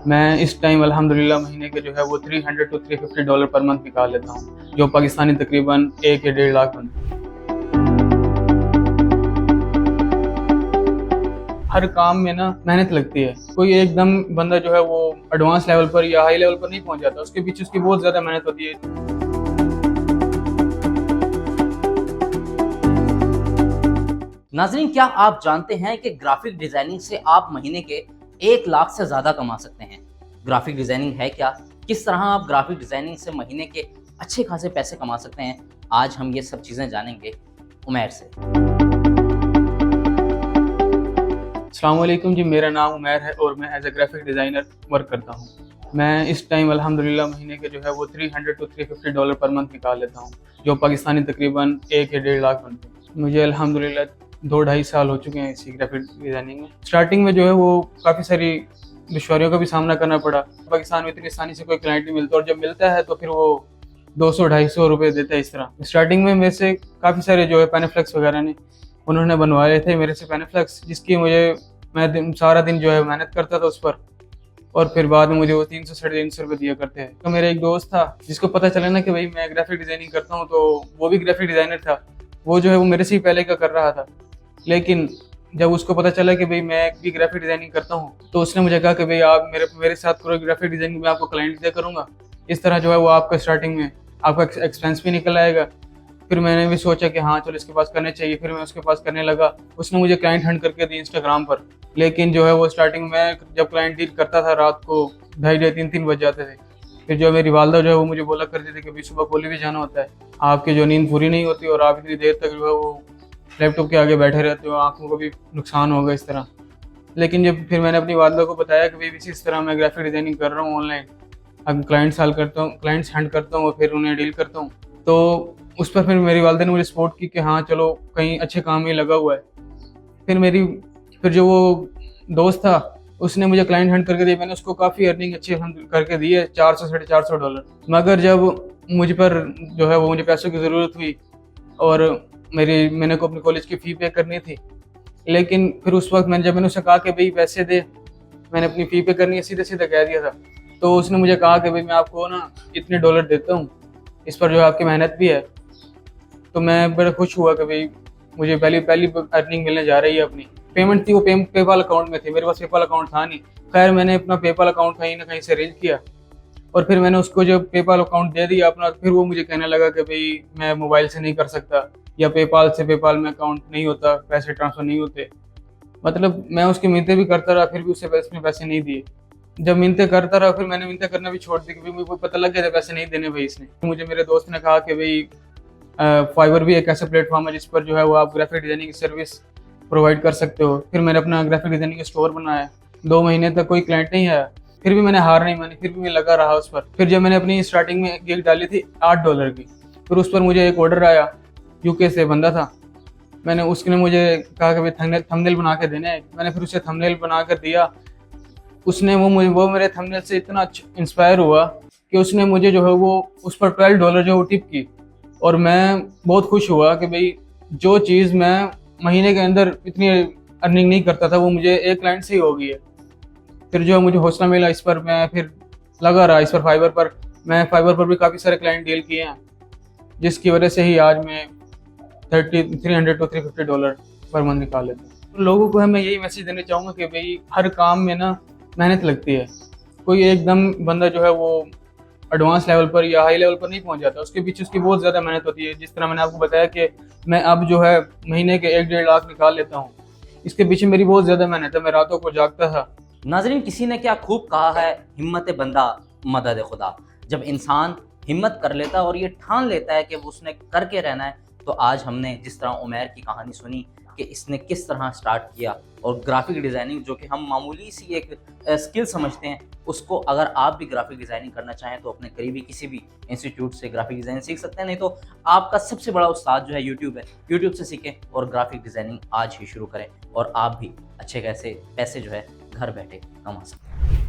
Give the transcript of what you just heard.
मैं इस टाइम अल्हम्दुलिल्लाह महीने के जो है वो $300 to $350 पर मंथ निकाल लेता हूँ, जो पाकिस्तानी तकरीबन 1 या 1.5 लाख बनते हैं। हर काम में ना मेहनत लगती है। कोई एकदम बंदा जो है वो एडवांस लेवल पर या हाई लेवल पर नहीं पहुंच जाता, उसके पीछे उसकी बहुत ज़्यादा मेहनत होती है। नाज़रीन, क्या आप जानते हैं कि ग्राफिक डिजाइनिंग से आप महीने के 1 लाख से ज़्यादा कमा सकते हैं। ग्राफिक डिजाइनिंग है क्या, किस तरह आप ग्राफिक डिजाइनिंग से महीने के अच्छे खासे पैसे कमा सकते हैं, आज हम ये सब चीज़ें जानेंगे उमैर से। अस्सलाम वालेकुम जी, मेरा नाम उमैर है और मैं as a graphic designer work करता हूँ। मैं इस टाइम अल्हम्दुलिल्लाह महीने के जो है वो $300 to $350 पर मंथ निकाल लेता हूँ, जो पाकिस्तानी तकरीबन 1 या 1.5 लाख बनते हैं। मुझे अल्हम्दुलिल्लाह 2-2.5 साल हो चुके हैं इसी ग्राफिक डिज़ाइनिंग में। स्टार्टिंग में जो है वो काफ़ी सारी दुश्वारियों का भी सामना करना पड़ा। पाकिस्तान में इतनी आसानी से कोई क्लाइंट नहीं मिलता और जब मिलता है तो फिर वो 200-250 रुपये देता है इस तरह। स्टार्टिंग में मेरे से काफ़ी सारे जो है पेनीफ्लेक्स वगैरह ने उन्होंने बनवाए थे मेरे से पेनीफ्लेक्स, जिसकी मैं सारा दिन जो है मेहनत करता था उस पर, और फिर बाद में मुझे वो 300-350 रुपये दिया करते हैं। तो मेरा एक दोस्त था जिसको पता चला ना कि भाई मैं ग्राफिक डिज़ाइनिंग करता हूँ, तो वो भी ग्राफिक डिज़ाइनर था। वो जो है वो मेरे से ही पहले का कर रहा था, लेकिन जब उसको पता चला कि भाई मैं भी ग्राफिक डिज़ाइनिंग करता हूँ, तो उसने मुझे कहा कि भाई आप मेरे साथ करो ग्राफिक डिज़ाइनिंग, में आपको क्लाइंट दिया करूँगा। इस तरह जो है वो आपका स्टार्टिंग में आपका एक्सपेंस भी निकल आएगा। फिर मैंने भी सोचा कि हाँ चलो इसके पास करने चाहिए, फिर मैं उसके पास करने लगा। उसने मुझे क्लाइंट हंट करके दी इंस्टाग्राम पर, लेकिन जो है वो स्टार्टिंग में जब क्लाइंट डील करता था रात को 2:30-3 बज जाते थे। फिर जो मेरी वालदा जो है वो मुझे बोला करती थी कि भाई सुबह कॉलेज भी जाना होता है, आपकी जो नींद पूरी नहीं होती और आप इतनी देर तक जो है वो लैपटॉप के आगे बैठे रहते हो, आंखों को भी नुकसान होगा इस तरह। लेकिन जब फिर मैंने अपनी वालदा को बताया कि भाई इस तरह मैं ग्राफिक डिज़ाइनिंग कर रहा हूँ ऑनलाइन, अब क्लाइंट्स हंट करता हूँ और फिर उन्हें डील करता हूँ, तो उस पर फिर मेरी वालदा ने मुझे सपोर्ट की कि हाँ चलो कहीं अच्छे काम में लगा हुआ है। फिर जो वो दोस्त था उसने मुझे क्लाइंट हंट करके दिया, मैंने उसको काफ़ी अर्निंग अच्छी करके दी है, $400-450। मगर जब मुझे पैसों की ज़रूरत हुई और मैंने को अपनी कॉलेज की फ़ी पे करनी थी, लेकिन फिर उस वक्त मैंने उससे कहा कि भाई पैसे दे, मैंने अपनी फ़ी पे करनी है, सीधे सीधे कह दिया था। तो उसने मुझे कहा कि भाई मैं आपको ना इतने डॉलर देता हूँ, इस पर जो है आपकी मेहनत भी है। तो मैं बड़ा खुश हुआ कि भाई मुझे पहली पहली अर्निंग मिलने जा रही है। अपनी पेमेंट थी वो पेपाल अकाउंट में थी, मेरे पास पेपाल अकाउंट था नहीं। खैर मैंने अपना पेपाल अकाउंट कहीं ना कहीं से अरेंज किया और फिर मैंने उसको जब पेपाल अकाउंट दे दिया अपना, फिर वो मुझे कहने लगा कि भाई मैं मोबाइल से नहीं कर सकता, या पेपाल में अकाउंट नहीं होता, पैसे ट्रांसफ़र नहीं होते। मतलब मैं उसकी मिन्नतें भी करता रहा, फिर भी उससे पैसे नहीं दिए। जब मिन्नतें करता रहा फिर मैंने मिन्नतें करना भी छोड़ दी, क्योंकि मुझे पता लग गया था पैसे नहीं देने भाई इसने। मुझे मेरे दोस्त ने कहा कि भाई फाइवर भी एक ऐसा प्लेटफॉर्म है जिस पर जो है वो आप ग्राफिक डिज़ाइनिंग की सर्विस प्रोवाइड कर सकते हो। फिर मैंने अपना ग्राफिक डिज़ाइनिंग का स्टोर बनाया। 2 महीने तक कोई क्लाइंट नहीं आया, फिर भी मैंने हार नहीं मानी, फिर भी मैं लगा रहा उस पर। फिर जब मैंने अपनी स्टार्टिंग में गिग डाली थी $8 की, फिर उस पर मुझे एक ऑर्डर आया, यूके से बंदा था। उसने मुझे कहा कि भाई थंबनेल बना के देने हैं। मैंने फिर उसे थंबनेल बना कर दिया। वो मेरे थंबनेल से इतना इंस्पायर हुआ कि उसने मुझे जो है वो उस पर $12 जो टिप की, और मैं बहुत खुश हुआ कि भाई जो चीज़ मैं महीने के अंदर इतनी अर्निंग नहीं करता था वो मुझे एक क्लाइंट से ही हो गई है। फिर जो मुझे हौसला मिला, इस पर मैं फिर लगा रहा। इस पर फाइवर पर भी काफ़ी सारे क्लाइंट डील किए हैं, जिसकी वजह से ही आज मैं $300 to $350 पर मंथ निकाल लेता हूँ। तो लोगों को मैं यही मैसेज देना चाहूँगा कि भाई हर काम में ना मेहनत लगती है। कोई एकदम बंदा जो है वो एडवांस लेवल पर या हाई लेवल पर नहीं पहुंच जाता, उसके पीछे उसकी बहुत ज़्यादा मेहनत होती है। जिस तरह मैंने आपको बताया कि मैं अब जो है महीने के 1-1.5 लाख निकाल लेता हूँ, इसके पीछे मेरी बहुत ज़्यादा मेहनत है। मैं रातों को जागता था। नाजरीन, किसी ने क्या खूब कहा है, हिम्मत बंदा मदद खुदा। जब इंसान हिम्मत कर लेता है और ये ठान लेता है कि वो उसने करके रहना है, तो आज हमने जिस तरह उमैर की कहानी सुनी कि इसने किस तरह स्टार्ट किया, और ग्राफिक डिज़ाइनिंग जो कि हम मामूली सी एक स्किल समझते हैं, उसको अगर आप भी ग्राफिक डिज़ाइनिंग करना चाहें तो अपने करीबी किसी भी इंस्टीट्यूट से ग्राफिक डिज़ाइनिंग सीख सकते हैं। नहीं तो आपका सबसे बड़ा उस्ताद जो है यूट्यूब है, यूट्यूब से सीखें और ग्राफिक डिज़ाइनिंग आज ही शुरू करें, और आप भी अच्छे खासे पैसे जो है घर बैठे कमा सकते हैं।